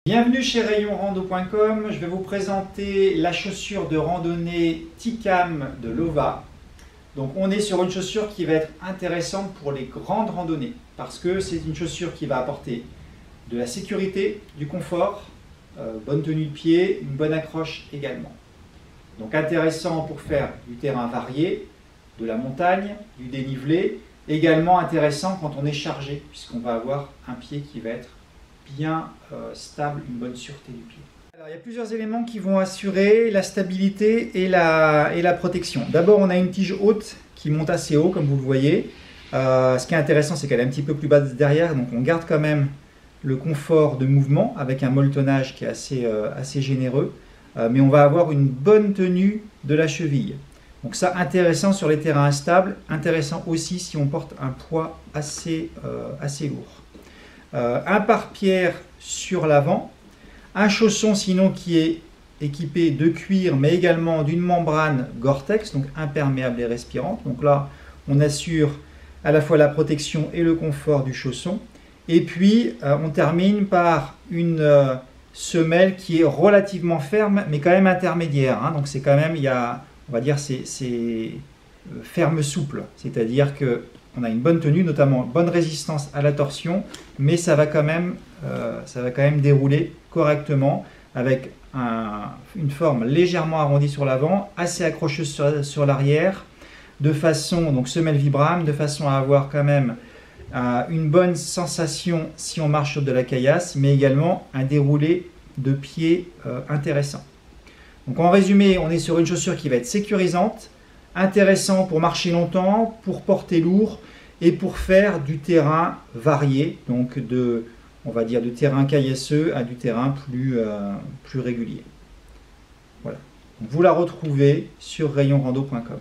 Bienvenue chez rayonrando.com. Je vais vous présenter la chaussure de randonnée Tikam de Lova. Donc on est sur une chaussure qui va être intéressante pour les grandes randonnées parce que c'est une chaussure qui va apporter de la sécurité, du confort, bonne tenue de pied, une bonne accroche également. Donc intéressant pour faire du terrain varié, de la montagne, du dénivelé, également intéressant quand on est chargé puisqu'on va avoir un pied qui va être bien stable, une bonne sûreté du pied. Alors, il y a plusieurs éléments qui vont assurer la stabilité et la protection. D'abord, on a une tige haute qui monte assez haut, comme vous le voyez. Ce qui est intéressant, c'est qu'elle est un petit peu plus basse derrière, donc on garde quand même le confort de mouvement avec un molletonnage qui est assez généreux. Mais on va avoir une bonne tenue de la cheville. Donc ça, intéressant sur les terrains instables, intéressant aussi si on porte un poids assez lourd. Un pare-pierre sur l'avant, un chausson sinon qui est équipé de cuir mais également d'une membrane Gore-Tex, donc imperméable et respirante. Donc là, on assure à la fois la protection et le confort du chausson. Et puis, on termine par une semelle qui est relativement ferme mais quand même intermédiaire. Donc c'est quand même, on va dire, c'est ferme souple, c'est-à-dire que on a une bonne tenue, notamment bonne résistance à la torsion, mais ça va quand même dérouler correctement avec une forme légèrement arrondie sur l'avant, assez accrocheuse sur l'arrière, de façon, donc semelle Vibram, de façon à avoir quand même une bonne sensation si on marche sur de la caillasse, mais également un déroulé de pied intéressant. Donc en résumé, on est sur une chaussure qui va être sécurisante, intéressant pour marcher longtemps, pour porter lourd et pour faire du terrain varié, donc on va dire du terrain caillasseux à du terrain plus régulier. Voilà. Donc vous la retrouvez sur rayonrando.com.